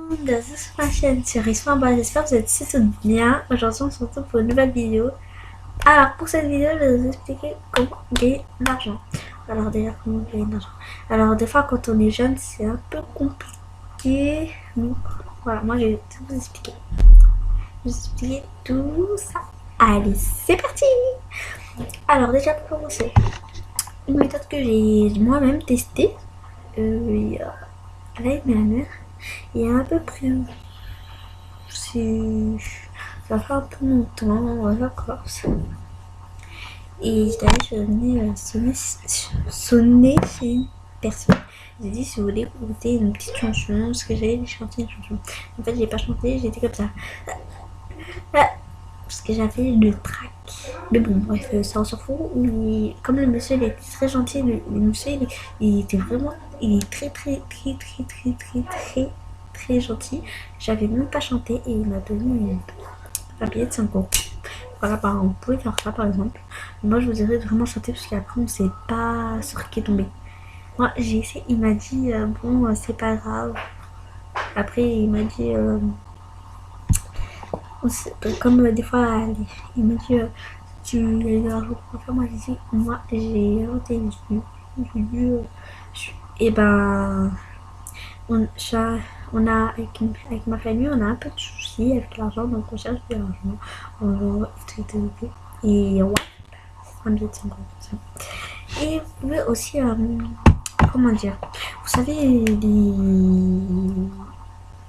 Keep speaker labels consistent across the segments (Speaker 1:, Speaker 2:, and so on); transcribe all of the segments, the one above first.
Speaker 1: monde, c'est ma chaîne sur Isma. J'espère que vous êtes tous bien. Aujourd'hui on se retrouve pour une nouvelle vidéo. Alors pour cette vidéo je vais vous expliquer comment gagner de l'argent. Alors déjà comment gagner de l'argent. Alors des fois quand on est jeune c'est un peu compliqué. Donc voilà, moi je vais tout vous expliquer. Je vais vous expliquer tout ça. Allez c'est parti. Alors déjà pour commencer, une méthode que j'ai moi-même testée avec ma mère. Il y a à peu près, ça fait un peu longtemps, en Corse. Et je venais sonner chez une personne. J'ai dit si vous voulez écouter une petite chanson, parce que j'allais chanter une chanson. En fait, j'ai pas chanté, j'étais comme ça. Parce que j'avais le trac. Mais bon, bref, ça on s'en fout. Mais comme le monsieur il était très gentil, le monsieur il était vraiment, il est très gentil. J'avais même pas chanté et il m'a donné un billet de 5 euros. Voilà, bah, on pouvait faire ça par exemple. Moi je vous dirais de vraiment chanter parce qu'après on sait pas sur qui est tombé. Moi j'ai essayé, il m'a dit bon c'est pas grave. Après il m'a dit comme des fois il m'a dit tu as eu un jour pour faire. Moi j'ai dit moi j'ai inventé une excuse. J'ai dit et ben on a avec ma famille on a un peu de soucis avec l'argent, donc on cherche de l'argent et ouais, un billet de 50. Et vous pouvez aussi comment dire, vous savez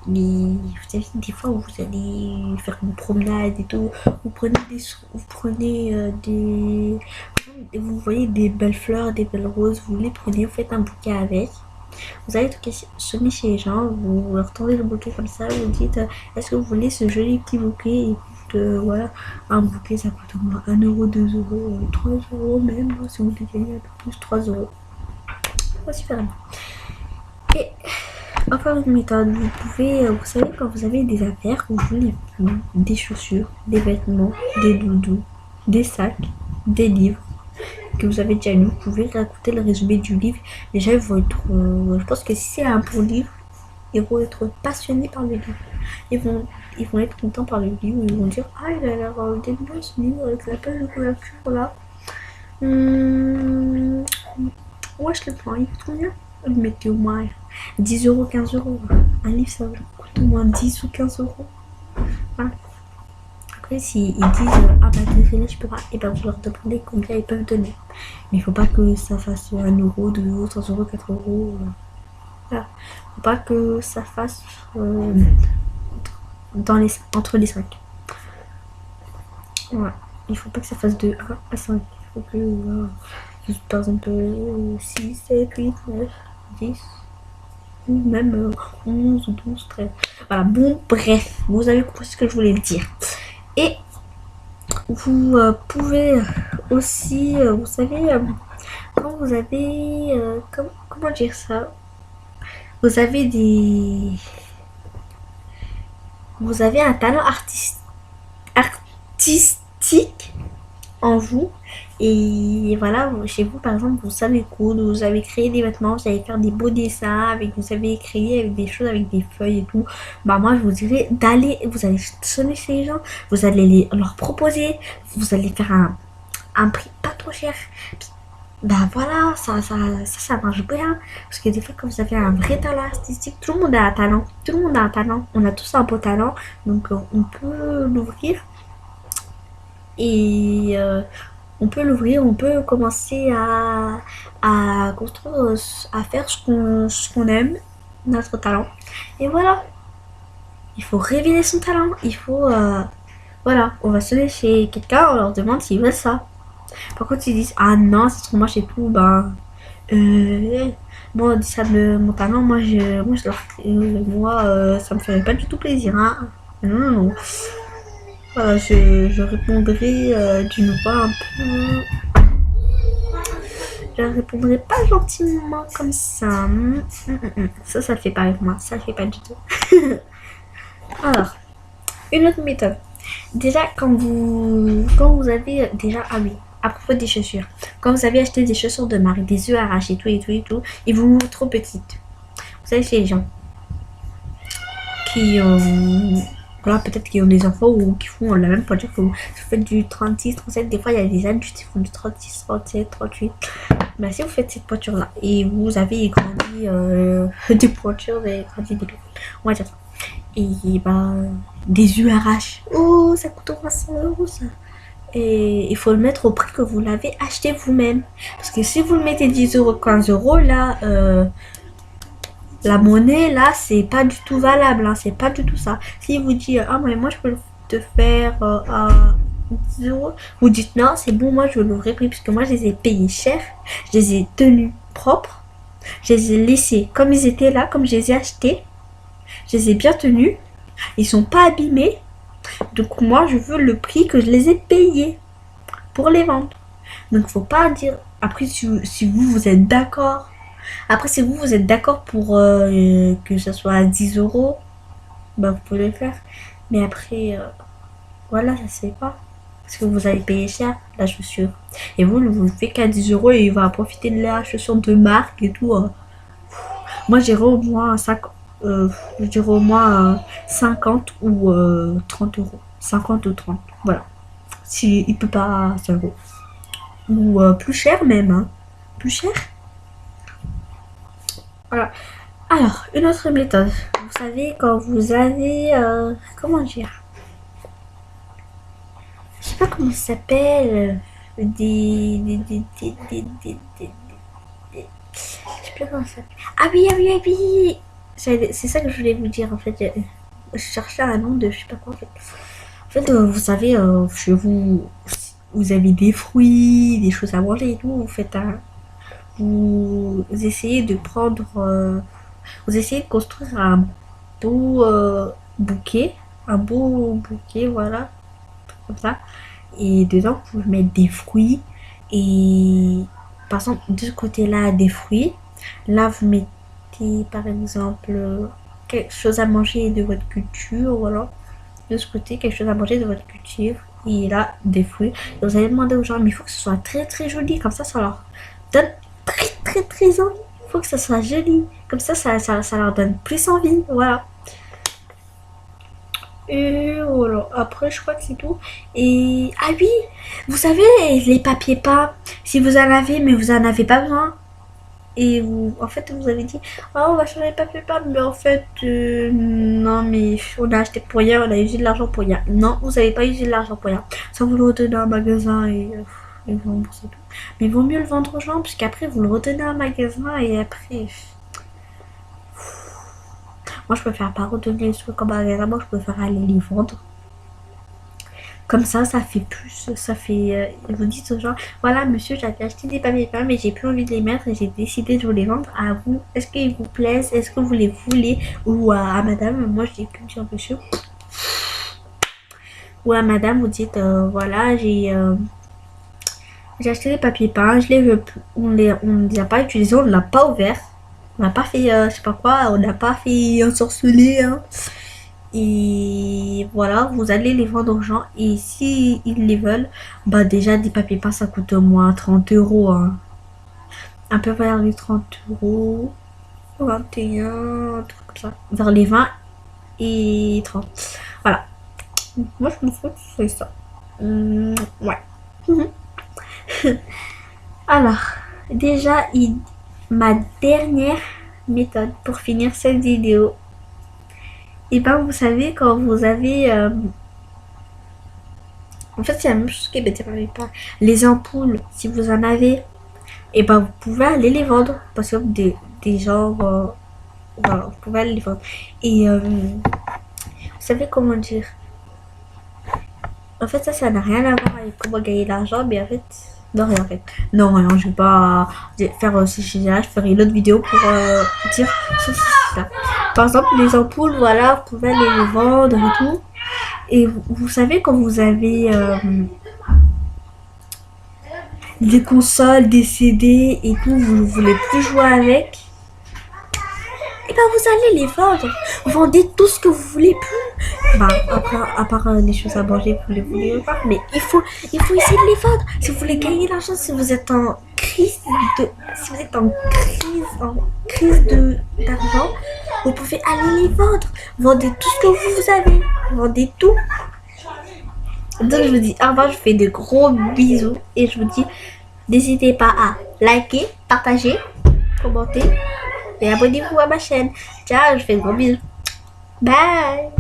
Speaker 1: vous savez des fois où vous allez faire une promenade et tout, vous prenez des vous voyez des belles fleurs, des belles roses, vous les prenez, vous faites un bouquet avec. Vous allez semer chez les gens, vous leur tendez le bouquet comme ça, vous dites est-ce que vous voulez ce joli petit bouquet. Et voilà, un bouquet ça coûte au moins 1 euro, 2 euros, 3 euros même, si vous voulez gagner un peu plus, 3 euros. Ouais, super. Et enfin une méthode, vous pouvez, vous savez quand vous avez des affaires, vous voulez des chaussures, des vêtements, des doudous, des sacs, des livres que vous avez déjà lu, vous pouvez réécouter le résumé du livre. Déjà ils vont être, je pense que si c'est un bon livre, ils vont être passionnés par le livre. Ils vont être contents par le livre, ils vont dire ah il a l'air bien ce livre avec la page de couverture là. Ouais je le prends, il coûte combien? Vous mettez au moins 10 euros, 15 euros. Un livre ça coûte au moins 10 ou 15 euros. Voilà. Après, s'ils disent ah bah désolé, je peux pas, et ben vous leur demandez combien ils peuvent donner. Mais il faut pas que ça fasse 1 euro, 2 euros, 3 euros, 4 euros. Voilà. Faut pas que ça fasse entre les 5. Voilà. Il faut pas que ça fasse de 1 à 5. Il faut que par exemple 6, 7, 8, 9, 10. Ou même 11, 12, 13. Voilà, bon, bref, vous avez compris ce que je voulais dire. Et vous pouvez aussi, vous savez, quand vous avez, comment dire ça, vous avez vous avez un talent artistique en vous. Et voilà, chez vous par exemple, vous savez coudre, vous avez créé des vêtements, vous savez faire des beaux dessins, vous avez créé avec des choses, avec des feuilles et tout. Bah moi je vous dirais d'aller, vous allez sonner chez les gens, vous allez leur proposer, vous allez faire un prix pas trop cher. Bah voilà, ça marche bien. Parce que des fois quand vous avez un vrai talent artistique, tout le monde a un talent. Tout le monde a un talent. On a tous un beau talent. Donc on peut l'ouvrir. Et on peut l'ouvrir, on peut commencer à construire, à faire ce qu'on aime, notre talent. Et voilà, il faut révéler son talent. Il faut, voilà, on va sonner chez quelqu'un, on leur demande s'ils veulent ça. Par contre, ils disent ah non, c'est trop moche et tout, ben, moi, on dit ça de mon talent, moi, ça me ferait pas du tout plaisir, hein. Non, non, non. Voilà, je répondrai d'une voix un peu. Je répondrai pas gentiment comme ça. Ça le fait pas avec moi. Ça le fait pas du tout. Alors, une autre méthode. Déjà, quand vous avez déjà, ah oui, à propos des chaussures. Quand vous avez acheté des chaussures de marque, des œufs arrachés, tout et tout et tout, et vous trop petites. Vous savez, chez les gens. qui voilà, peut-être qui ont des enfants ou qui font la même pointure que vous. Si vous faites du 36, 37, des fois il y a des adultes qui font du 36, 37, 38. Mais si vous faites cette pointure-là et vous avez grandi des pointures, vous avez grandi des pieds, on va dire ça. Et bah, des URH, oh, ça coûte 300 euros ça. Et il faut le mettre au prix que vous l'avez acheté vous-même. Parce que si vous le mettez 10 euros, 15 euros, là, la monnaie, là, c'est pas du tout valable. Hein, c'est pas du tout ça. Si vous dites, ah, mais moi, je peux te faire à 10 euros, vous dites non, c'est bon, moi, je veux le vrai prix. Parce que moi, je les ai payés cher. Je les ai tenus propres. Je les ai laissés comme ils étaient là, comme je les ai achetés. Je les ai bien tenus. Ils sont pas abîmés. Donc moi, je veux le prix que je les ai payés pour les vendre. Donc faut pas dire... Après, si vous êtes d'accord. Après, si vous êtes d'accord pour que ce soit à 10 euros, bah vous pouvez le faire. Mais après, voilà, ça se fait pas. Parce que vous avez payé cher la chaussure. Et vous le faites qu'à 10 euros et il va profiter de la chaussure de marque et tout. Moi, j'irai au moins 5, je dirais au moins 50 ou 30 euros. 50 ou 30, voilà. Si il peut pas 5 euros. Ou plus cher même, hein. Plus cher. Voilà. Alors, une autre méthode. Vous savez, quand vous avez... comment dire? Je sais pas comment ça s'appelle. Je sais plus comment ça s'appelle. Ah oui, ah oui, ah oui. C'est ça que je voulais vous dire en fait. Je cherchais un nom de je sais pas quoi en fait. En fait, vous savez, chez vous, vous avez des fruits, des choses à manger et tout. Vous faites un, vous essayez de prendre, vous essayez de construire beau bouquet, un beau bouquet, voilà, comme ça. Et dedans, vous pouvez mettre des fruits et par exemple de ce côté-là des fruits. Là, vous mettez par exemple quelque chose à manger de votre culture, voilà. De ce côté, quelque chose à manger de votre culture. Et là, des fruits. Et vous allez demander aux gens, mais il faut que ce soit très très joli. Comme ça leur donne très très très envie. Il faut que ce soit joli. Comme ça leur donne plus envie. Voilà. Et voilà. Après, je crois que c'est tout. Et ah oui, vous savez, les papiers peints, si vous en avez, mais vous en avez pas besoin. Et vous, en fait, vous avez dit, oh, on va changer les papiers peints, mais en fait, non, mais on a acheté pour rien, on a usé de l'argent pour rien. Non, vous n'avez pas usé de l'argent pour rien. Ça, vous le redonnez à un magasin et vous remboursez tout. Mais il vaut mieux le vendre aux gens, puisqu'après, vous le redonnez à un magasin et après. Moi, je préfère pas redonner les trucs comme magasin, moi, je préfère aller les vendre. Comme ça fait plus, ça fait... vous dites aux gens, voilà monsieur, j'avais acheté des papiers peints, mais j'ai plus envie de les mettre et j'ai décidé de vous les vendre à vous. Est-ce qu'ils vous plaisent? Est-ce que vous les voulez? Ou à madame, moi je dis que dire monsieur. Ou à madame, vous dites, voilà, j'ai acheté des papiers peints, je les veux plus. On les a pas utilisés, on ne l'a pas ouvert. On n'a pas fait, je sais pas quoi, on n'a pas fait ensorceler, hein. Et voilà, vous allez les vendre aux gens. Et si ils les veulent, bah déjà des papiers peints ça coûte au moins 30 euros. Hein. Un peu vers les 30 euros, 21, un truc comme ça. Vers les 20 et 30. Voilà. Moi je me fous, c'est ça. Ouais. Alors, déjà, ma dernière méthode pour finir cette vidéo. Et ben vous savez quand vous avez en fait c'est la même chose que les ampoules, si vous en avez, et ben vous pouvez aller les vendre parce que des gens voilà, vous pouvez aller les vendre. Et vous savez comment dire, en fait ça n'a rien à voir avec comment gagner de l'argent, mais en fait non rien en fait. Non rien, je vais pas faire ce sujet-là, je ferai une autre vidéo pour dire ça. Par exemple, les ampoules, voilà, vous pouvez aller les vendre et tout. Et vous savez, quand vous avez des consoles, des CD et tout, vous ne voulez plus jouer avec, et ben vous allez les vendre. Vous vendez tout ce que vous voulez plus. Bah, à part les choses à manger, vous les voulez pas. Mais il faut essayer de les vendre. Si vous voulez gagner de l'argent, si vous êtes en crise si vous êtes en crise d'argent, vous pouvez aller les vendre. Vendez tout ce que vous avez. Vendez tout. Donc je vous dis au revoir, je vous fais de gros bisous et je vous dis n'hésitez pas à liker, partager, commenter et abonnez-vous à ma chaîne. Ciao, je vous fais de gros bisous. Bye.